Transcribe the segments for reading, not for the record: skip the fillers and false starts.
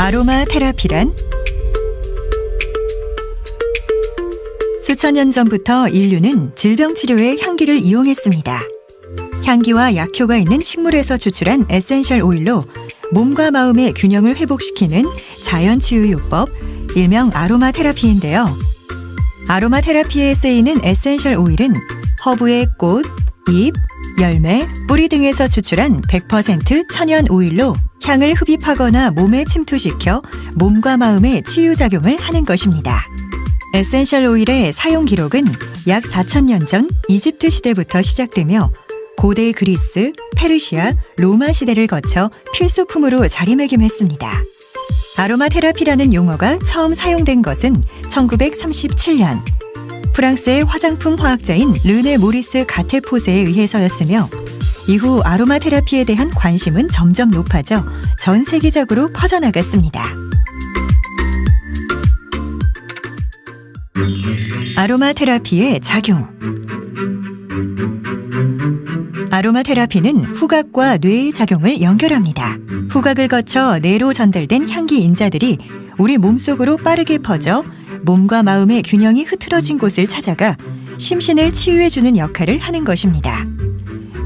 아로마 테라피란? 수천 년 전부터 인류는 질병 치료에 향기를 이용했습니다. 향기와 약효가 있는 식물에서 추출한 에센셜 오일로 몸과 마음의 균형을 회복시키는 자연 치유요법, 일명 아로마 테라피인데요. 아로마 테라피에 쓰이는 에센셜 오일은 허브의 꽃, 잎, 열매, 뿌리 등에서 추출한 100% 천연 오일로 향을 흡입하거나 몸에 침투시켜 몸과 마음의 치유작용을 하는 것입니다. 에센셜 오일의 사용 기록은 약 4,000년 전 이집트 시대부터 시작되며 고대 그리스, 페르시아, 로마 시대를 거쳐 필수품으로 자리매김했습니다. 아로마 테라피라는 용어가 처음 사용된 것은 1937년 프랑스의 화장품 화학자인 르네 모리스 가테포세에 의해서였으며 이후 아로마 테라피에 대한 관심은 점점 높아져 전 세계적으로 퍼져나갔습니다. 아로마 테라피의 작용. 아로마 테라피는 후각과 뇌의 작용을 연결합니다. 후각을 거쳐 뇌로 전달된 향기 인자들이 우리 몸속으로 빠르게 퍼져 몸과 마음의 균형이 흐트러진 곳을 찾아가 심신을 치유해주는 역할을 하는 것입니다.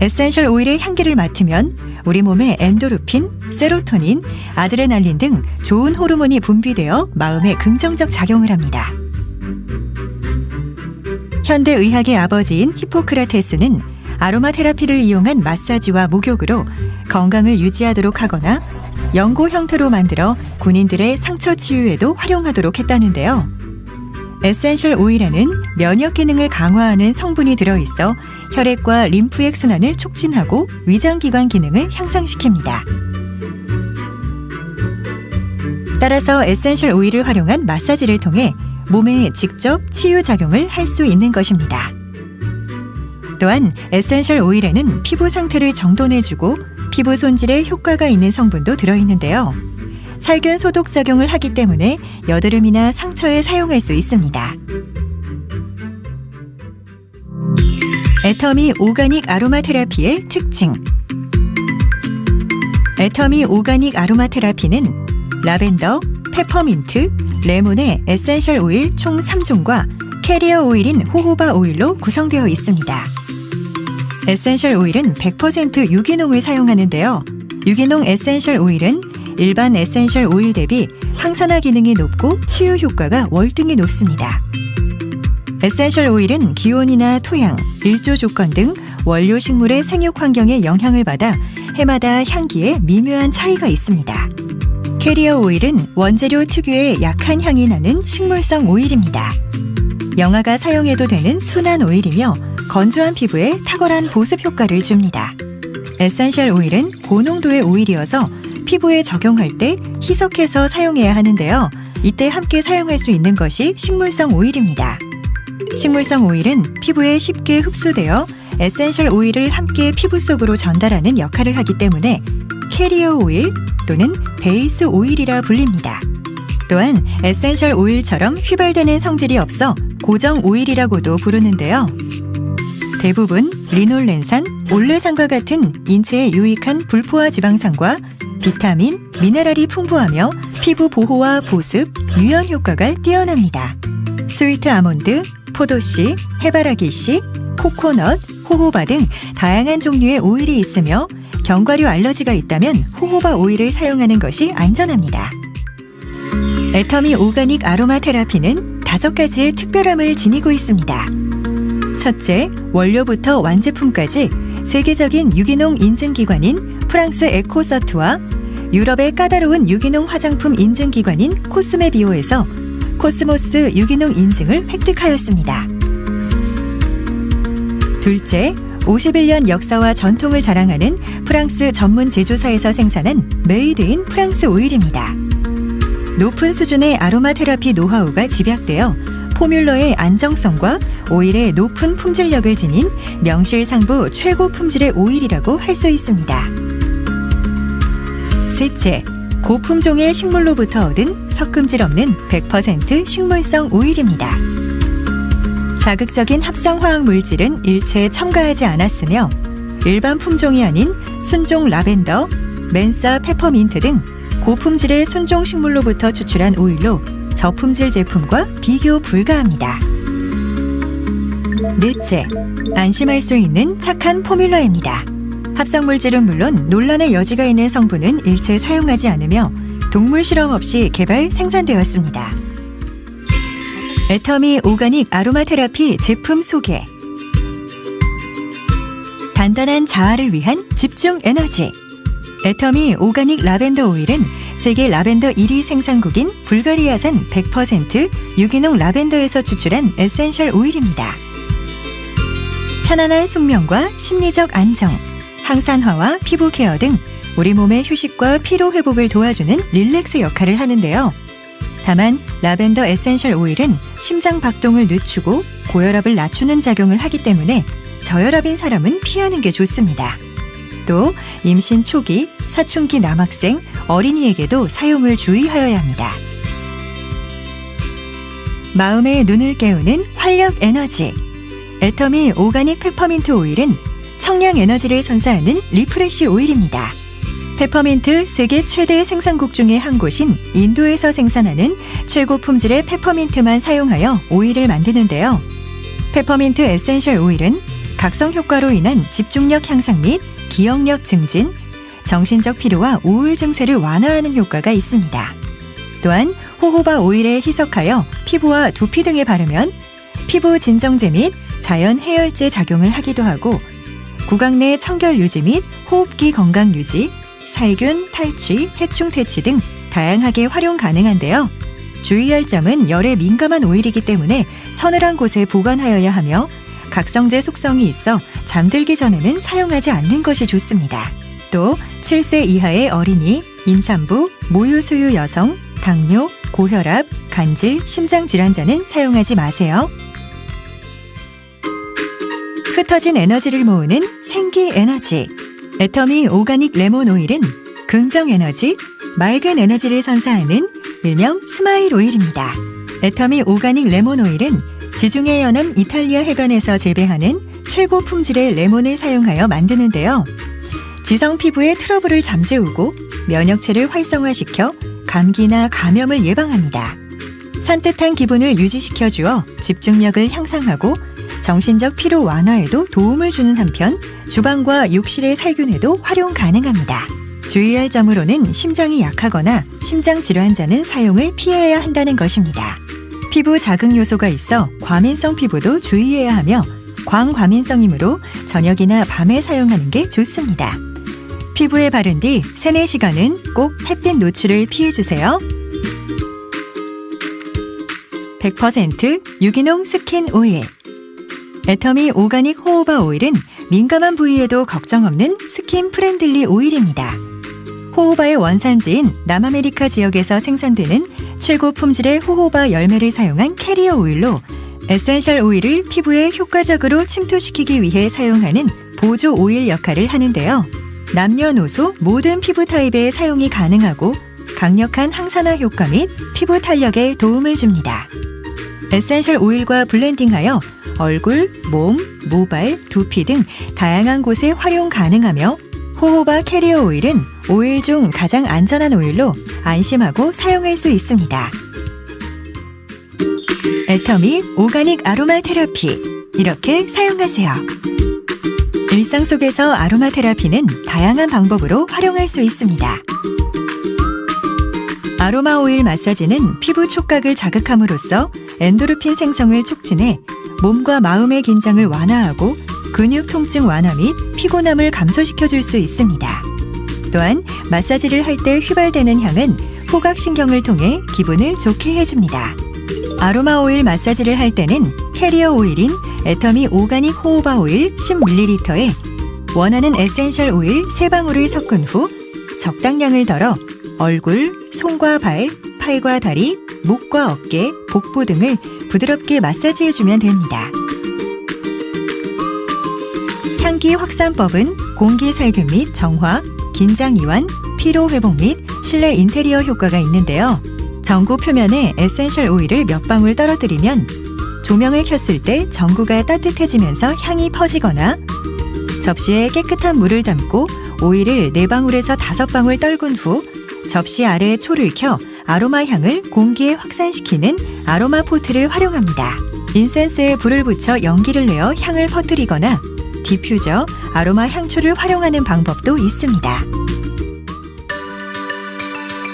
에센셜 오일의 향기를 맡으면 우리 몸에 엔도르핀, 세로토닌, 아드레날린 등 좋은 호르몬이 분비되어 마음에 긍정적 작용을 합니다. 현대의학의 아버지인 히포크라테스는 아로마 테라피를 이용한 마사지와 목욕으로 건강을 유지하도록 하거나 연고 형태로 만들어 군인들의 상처 치유에도 활용하도록 했다는데요. 에센셜 오일에는 면역 기능을 강화하는 성분이 들어있어 혈액과 림프액 순환을 촉진하고 위장기관 기능을 향상시킵니다. 따라서 에센셜 오일을 활용한 마사지를 통해 몸에 직접 치유작용을 할 수 있는 것입니다. 또한 에센셜 오일에는 피부 상태를 정돈해주고 피부 손질에 효과가 있는 성분도 들어있는데요. 살균 소독 작용을 하기 때문에 여드름이나 상처에 사용할 수 있습니다. 애터미 오가닉 아로마 테라피의 특징. 애터미 오가닉 아로마 테라피는 라벤더, 페퍼민트, 레몬의 에센셜 오일 총 3종과 캐리어 오일인 호호바 오일로 구성되어 있습니다. 에센셜 오일은 100% 유기농을 사용하는데요. 유기농 에센셜 오일은 일반 에센셜 오일 대비 항산화 기능이 높고 치유 효과가 월등히 높습니다. 에센셜 오일은 기온이나 토양, 일조 조건 등 원료 식물의 생육 환경에 영향을 받아 해마다 향기에 미묘한 차이가 있습니다. 캐리어 오일은 원재료 특유의 약한 향이 나는 식물성 오일입니다. 영아가 사용해도 되는 순한 오일이며 건조한 피부에 탁월한 보습 효과를 줍니다. 에센셜 오일은 고농도의 오일이어서 피부에 적용할 때 희석해서 사용해야 하는데요. 이때 함께 사용할 수 있는 것이 식물성 오일입니다. 식물성 오일은 피부에 쉽게 흡수되어 에센셜 오일을 함께 피부 속으로 전달하는 역할을 하기 때문에 캐리어 오일 또는 베이스 오일이라 불립니다. 또한 에센셜 오일처럼 휘발되는 성질이 없어 고정 오일이라고도 부르는데요. 대부분 리놀렌산, 올레산과 같은 인체에 유익한 불포화 지방산과 비타민, 미네랄이 풍부하며 피부 보호와 보습, 유연 효과가 뛰어납니다. 스위트 아몬드, 포도씨, 해바라기씨, 코코넛, 호호바 등 다양한 종류의 오일이 있으며 견과류 알러지가 있다면 호호바 오일을 사용하는 것이 안전합니다. 애터미 오가닉 아로마 테라피는 5가지의 특별함을 지니고 있습니다. 첫째, 원료부터 완제품까지 세계적인 유기농 인증기관인 프랑스 에코서트와 유럽의 까다로운 유기농 화장품 인증기관인 코스메비오에서 코스모스 유기농 인증을 획득하였습니다. 둘째, 51년 역사와 전통을 자랑하는 프랑스 전문 제조사에서 생산한 메이드 인 프랑스 오일입니다. 높은 수준의 아로마 테라피 노하우가 집약되어 포뮬러의 안정성과 오일의 높은 품질력을 지닌 명실상부 최고 품질의 오일이라고 할 수 있습니다. 셋째, 고품종의 식물로부터 얻은 섞음질 없는 100% 식물성 오일입니다. 자극적인 합성 화학 물질은 일체에 첨가하지 않았으며 일반 품종이 아닌 순종 라벤더, 맨사 페퍼민트 등 고품질의 순종식물로부터 추출한 오일로 저품질 제품과 비교 불가합니다. 넷째, 안심할 수 있는 착한 포뮬러입니다. 합성물질은 물론 논란의 여지가 있는 성분은 일체 사용하지 않으며 동물 실험 없이 개발 생산되었습니다. 애터미 오가닉 아로마 테라피 제품 소개. 단단한 자아를 위한 집중 에너지. 애터미 오가닉 라벤더 오일은 세계 라벤더 1위 생산국인 불가리아산 100% 유기농 라벤더에서 추출한 에센셜 오일입니다. 편안한 숙면과 심리적 안정, 항산화와 피부 케어 등 우리 몸의 휴식과 피로 회복을 도와주는 릴렉스 역할을 하는데요. 다만 라벤더 에센셜 오일은 심장 박동을 늦추고 고혈압을 낮추는 작용을 하기 때문에 저혈압인 사람은 피하는 게 좋습니다. 또 임신 초기, 사춘기 남학생, 어린이에게도 사용을 주의하여야 합니다. 마음의 눈을 깨우는 활력 에너지. 애터미 오가닉 페퍼민트 오일은 청량 에너지를 선사하는 리프레쉬 오일입니다. 페퍼민트 세계 최대 생산국 중의 한 곳인 인도에서 생산하는 최고 품질의 페퍼민트만 사용하여 오일을 만드는데요. 페퍼민트 에센셜 오일은 각성 효과로 인한 집중력 향상 및 기억력 증진, 정신적 피로와 우울 증세를 완화하는 효과가 있습니다. 또한 호호바 오일에 희석하여 피부와 두피 등에 바르면 피부 진정제 및 자연 해열제 작용을 하기도 하고 구강 내 청결 유지 및 호흡기 건강 유지, 살균, 탈취, 해충 퇴치 등 다양하게 활용 가능한데요. 주의할 점은 열에 민감한 오일이기 때문에 서늘한 곳에 보관하여야 하며 각성제 속성이 있어 잠들기 전에는 사용하지 않는 것이 좋습니다. 또 7세 이하의 어린이, 임산부, 모유 수유 여성, 당뇨, 고혈압, 간질, 심장질환자는 사용하지 마세요. 흩어진 에너지를 모으는 생기 에너지. 애터미 오가닉 레몬 오일은 긍정 에너지, 맑은 에너지를 선사하는 일명 스마일 오일입니다. 애터미 오가닉 레몬 오일은 지중해 연안 이탈리아 해변에서 재배하는 최고 품질의 레몬을 사용하여 만드는데요. 지성 피부의 트러블을 잠재우고 면역체를 활성화시켜 감기나 감염을 예방합니다. 산뜻한 기분을 유지시켜주어 집중력을 향상하고 정신적 피로 완화에도 도움을 주는 한편 주방과 욕실의 살균에도 활용 가능합니다. 주의할 점으로는 심장이 약하거나 심장질환자는 사용을 피해야 한다는 것입니다. 피부 자극 요소가 있어 과민성 피부도 주의해야 하며 광과민성이므로 저녁이나 밤에 사용하는 게 좋습니다. 피부에 바른 뒤 3-4시간은 꼭 햇빛 노출을 피해주세요. 100% 유기농 스킨 오일. 애터미 오가닉 호호바 오일은 민감한 부위에도 걱정 없는 스킨 프렌들리 오일입니다. 호호바의 원산지인 남아메리카 지역에서 생산되는 최고 품질의 호호바 열매를 사용한 캐리어 오일로 에센셜 오일을 피부에 효과적으로 침투시키기 위해 사용하는 보조 오일 역할을 하는데요. 남녀노소 모든 피부 타입에 사용이 가능하고 강력한 항산화 효과 및 피부 탄력에 도움을 줍니다. 에센셜 오일과 블렌딩하여 얼굴, 몸, 모발, 두피 등 다양한 곳에 활용 가능하며 호호바 캐리어 오일은 오일 중 가장 안전한 오일로 안심하고 사용할 수 있습니다. 애터미 오가닉 아로마 테라피, 이렇게 사용하세요. 일상 속에서 아로마 테라피는 다양한 방법으로 활용할 수 있습니다. 아로마 오일 마사지는 피부 촉각을 자극함으로써 엔도르핀 생성을 촉진해 몸과 마음의 긴장을 완화하고 근육 통증 완화 및 피곤함을 감소시켜줄 수 있습니다. 또한 마사지를 할 때 휘발되는 향은 후각신경을 통해 기분을 좋게 해줍니다. 아로마 오일 마사지를 할 때는 캐리어 오일인 애터미 오가닉 호호바 오일 10ml에 원하는 에센셜 오일 3방울을 섞은 후 적당량을 덜어 얼굴, 손과 발, 팔과 다리, 목과 어깨, 복부 등을 부드럽게 마사지해주면 됩니다. 향기 확산법은 공기 살균 및 정화, 긴장 이완, 피로 회복 및 실내 인테리어 효과가 있는데요. 전구 표면에 에센셜 오일을 몇 방울 떨어뜨리면 조명을 켰을 때 전구가 따뜻해지면서 향이 퍼지거나 접시에 깨끗한 물을 담고 오일을 4방울에서 5방울 떨군 후 접시 아래에 초를 켜 아로마 향을 공기에 확산시키는 아로마 포트를 활용합니다. 인센스에 불을 붙여 연기를 내어 향을 퍼뜨리거나 디퓨저, 아로마 향초를 활용하는 방법도 있습니다.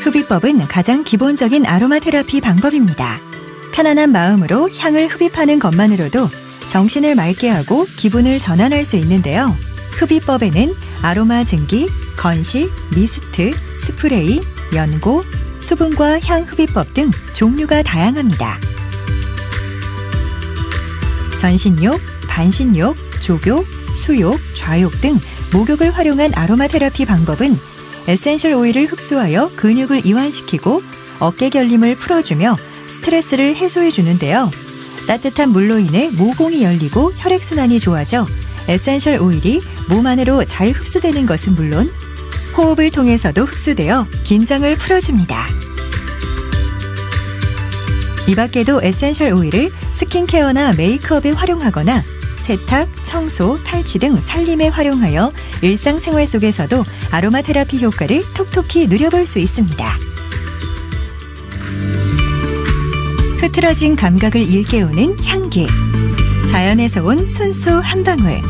흡입법은 가장 기본적인 아로마 테라피 방법입니다. 편안한 마음으로 향을 흡입하는 것만으로도 정신을 맑게 하고 기분을 전환할 수 있는데요. 흡입법에는 아로마 증기, 건식, 미스트, 스프레이, 연고, 수분과 향 흡입법 등 종류가 다양합니다. 전신욕, 반신욕, 족욕, 수욕, 좌욕 등 목욕을 활용한 아로마 테라피 방법은 에센셜 오일을 흡수하여 근육을 이완시키고 어깨 결림을 풀어주며 스트레스를 해소해 주는데요. 따뜻한 물로 인해 모공이 열리고 혈액순환이 좋아져 에센셜 오일이 몸 안으로 잘 흡수되는 것은 물론 호흡을 통해서도 흡수되어 긴장을 풀어줍니다. 이 밖에도 에센셜 오일을 스킨케어나 메이크업에 활용하거나 세탁, 청소, 탈취 등 살림에 활용하여 일상생활 속에서도 아로마 테라피 효과를 톡톡히 누려볼 수 있습니다. 흐트러진 감각을 일깨우는 향기, 자연에서 온 순수 한 방울,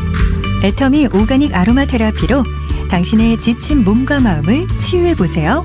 애터미 오가닉 아로마 테라피로 당신의 지친 몸과 마음을 치유해 보세요.